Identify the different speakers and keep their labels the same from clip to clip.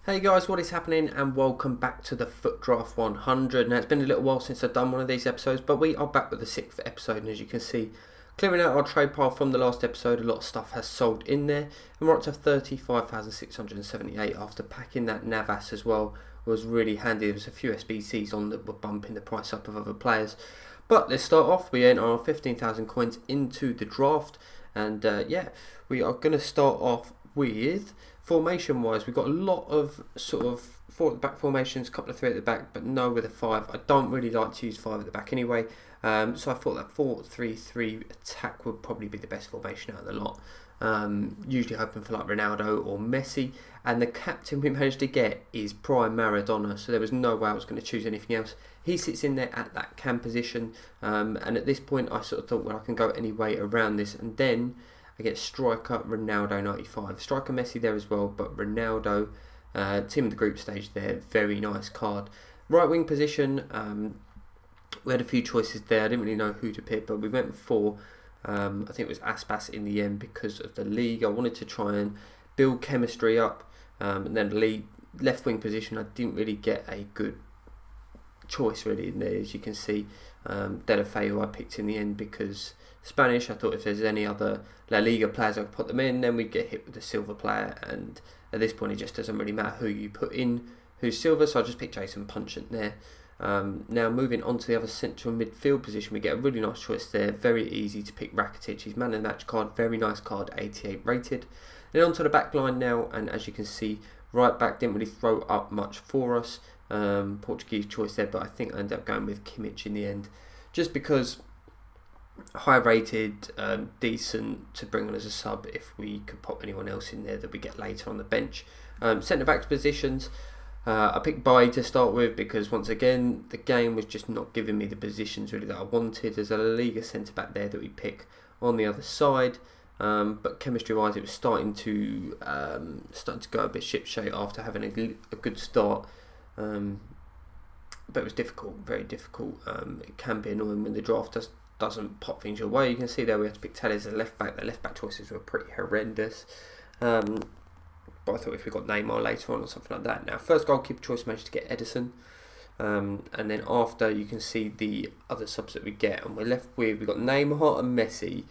Speaker 1: Hey guys, what is happening and welcome back to the Foot Draft 100. Now it's been a little while since I've done one of these episodes, but we are back with the 6th episode, and as you can see, clearing out our trade pile from the last episode, a lot of stuff has sold in there, and we're up to 35,678 after packing that Navas as well. Was really handy. There was a few SBCs on that were bumping the price up of other players. But let's start off. We enter our 15,000 coins into the draft, and we are going to start off with formation wise. We've got a lot of sort of 4 at the back formations, a couple of 3 at the back, but no with a 5. I don't really like to use 5 at the back anyway, so I thought that 4-3-3 attack would probably be the best formation out of the lot. Usually hoping for like Ronaldo or Messi, and the captain we managed to get is prime Maradona, so there was no way I was going to choose anything else. He sits in there at that cam position, and at this point I sort of thought, well, I can go any way around this, and then I get striker Ronaldo 95, striker Messi there as well, but Ronaldo, team of the group stage there, very nice card. Right wing position, we had a few choices there. I didn't really know who to pick, but we went for I think it was Aspas in the end because of the league. I wanted to try and build chemistry up, and then the left wing position I didn't really get a good choice really in there. As you can see, Delafeu I picked in the end because Spanish. I thought if there's any other La Liga players I could put them in, then we'd get hit with a silver player, and at this point it just doesn't really matter who you put in who's silver, so I just picked Jason Punchant there. Now moving on to the other central midfield position, we get a really nice choice there. Very easy to pick Rakitic. He's man of the match card, very nice card, 88 rated. Then on to the back line now, and as you can see, right back didn't really throw up much for us. Portuguese choice there, but I think I ended up going with Kimmich in the end, just because high rated, decent to bring on as a sub if we could pop anyone else in there that we get later on the bench. Centre back positions, I picked Bailly to start with because once again the game was just not giving me the positions really that I wanted. There's a La Liga centre back there that we pick on the other side, but chemistry wise it was starting to go a bit shipshape after having a good start. But it was difficult, very difficult. It can be annoying when the draft doesn't pop things your way. You can see there we had to pick Telles as a left back. The left back choices were pretty horrendous. But I thought if we got Neymar later on or something like that. Now, first goalkeeper choice managed to get Edison. And then after, you can see the other subs that we get. And we're left with, we've got Neymar and Messi.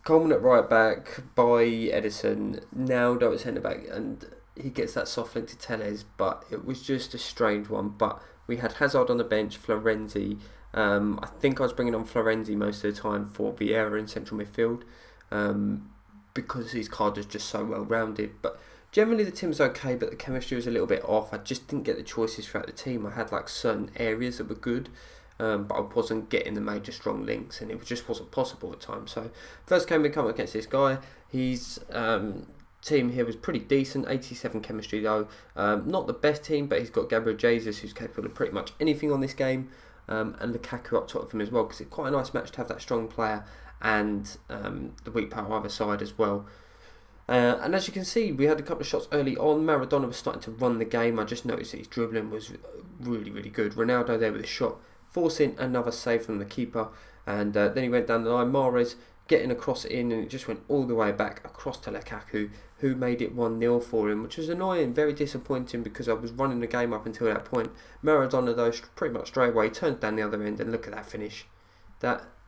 Speaker 1: Coleman at right back, by Edison, Naldo at centre back. And he gets that soft link to Telles, but it was just a strange one. But we had Hazard on the bench, Florenzi. I think I was bringing on Florenzi most of the time for Vieira in central midfield, because his card is just so well rounded. But generally the team was okay, but the chemistry was a little bit off. I just didn't get the choices throughout the team. I had like certain areas that were good, but I wasn't getting the major strong links, and it just wasn't possible at times. So first game we come up against this guy. His team here was pretty decent, 87 chemistry though. Not the best team, but he's got Gabriel Jesus, who's capable of pretty much anything on this game. And Lukaku up top of him as well, because it's quite a nice match to have that strong player and the weak player on either side as well. And as you can see, we had a couple of shots early on. Maradona was starting to run the game. I just noticed that his dribbling was really, really good. Ronaldo there with a shot, forcing another save from the keeper. And then he went down the line. Mahrez getting a cross in, and it just went all the way back across to Lukaku, who made it 1-0 for him, which was annoying, very disappointing, because I was running the game up until that point. Maradona though, pretty much straight away turns down the other end, and look at that finish.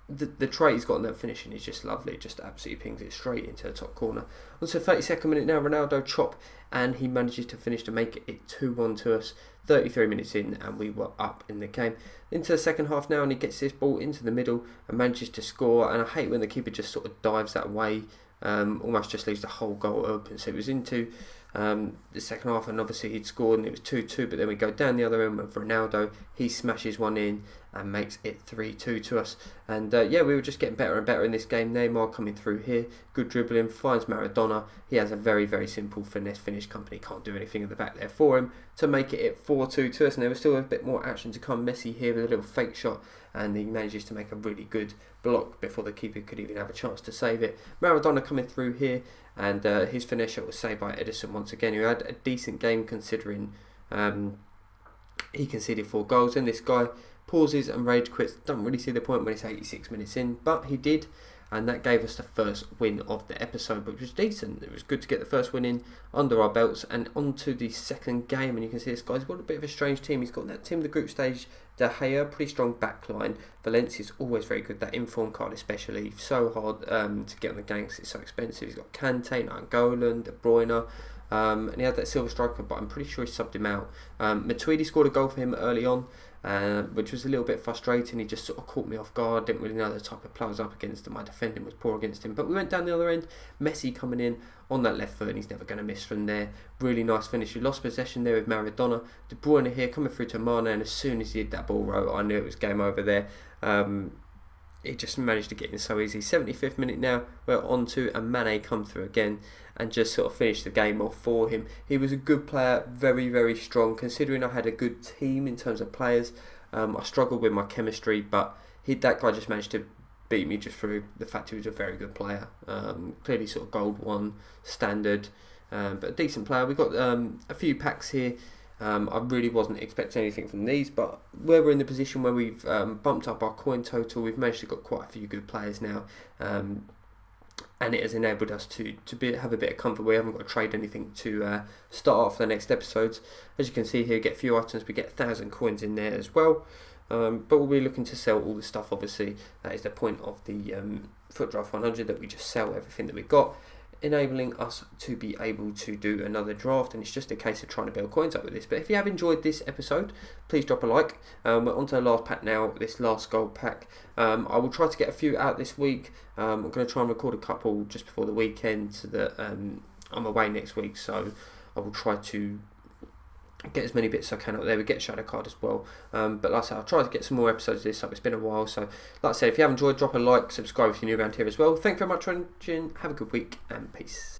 Speaker 1: The trait he's got in that finishing is just lovely, just absolutely pings it straight into the top corner. On to the 32nd minute now, Ronaldo chop, and he manages to finish to make it 2-1 to us. 33 minutes in, and we were up in the game. Into the second half now, and he gets this ball into the middle and manages to score. And I hate when the keeper just sort of dives that way, almost just leaves the whole goal open. So it was into the second half, and obviously he'd scored, and it was 2-2. But then we go down the other end with Ronaldo. He smashes one in and makes it 3-2 to us. And we were just getting better and better in this game. Neymar coming through here, good dribbling, finds Maradona. He has a very, very simple finesse finish. Company can't do anything at the back there for him to make it 4-2 to us. And there was still a bit more action to come. Messi here with a little fake shot, and he manages to make a really good block before the keeper could even have a chance to save it. Maradona coming through here, and his finesse shot was saved by Edison once again, who had a decent game considering he conceded 4 goals. And this guy pauses and rage quits. Don't really see the point when it's 86 minutes in, but he did. and that gave us the first win of the episode, which was decent. It was good to get the first win in under our belts, and on to the second game. And you can see this guy's got a bit of a strange team. He's got that team of the group stage, De Gea, pretty strong backline. Valencia's always very good, that inform card especially, so hard to get on the game because it's so expensive. He's got Kante, Nainggolan, De Bruyne, and he had that silver striker, but I'm pretty sure he subbed him out. Matuidi scored a goal for him early on, which was a little bit frustrating. He just sort of caught me off guard. Didn't really know the type of player I was up against, and my defending was poor against him. But we went down the other end. Messi coming in on that left foot, and he's never going to miss from there. Really nice finish. We lost possession there with Maradona. De Bruyne here coming through to Mane, and as soon as he hit that ball row, I knew it was game over there. He just managed to get in so easy. 75th minute now, we're on to a Mane come through again and just sort of finish the game off for him. He was a good player, very, very strong. Considering I had a good team in terms of players, I struggled with my chemistry, but that guy just managed to beat me just through the fact he was a very good player. Clearly sort of gold one, standard, but a decent player. We've got a few packs here. I really wasn't expecting anything from these, but where we're in the position where we've bumped up our coin total, we've managed to got quite a few good players now, and it has enabled us to have a bit of comfort. We haven't got to trade anything to start off the next episodes. As you can see here, get a few items, we get 1,000 coins in there as well, but we'll be looking to sell all the stuff. Obviously that is the point of the Foot Draft 100, that we just sell everything that we've got, enabling us to be able to do another draft. And it's just a case of trying to build coins up with this. But if you have enjoyed this episode, please drop a like. We're on to the last pack now, this last gold pack. I will try to get a few out this week. I'm going to try and record a couple just before the weekend, so that I'm away next week, so I will try to get as many bits as I can out there. We get a shadow card as well, but like I said, I'll try to get some more episodes of this up. It's been a while, so like I said, if you have enjoyed, drop a like, subscribe if you're new around here as well. Thank you very much for watching, have a good week, and peace.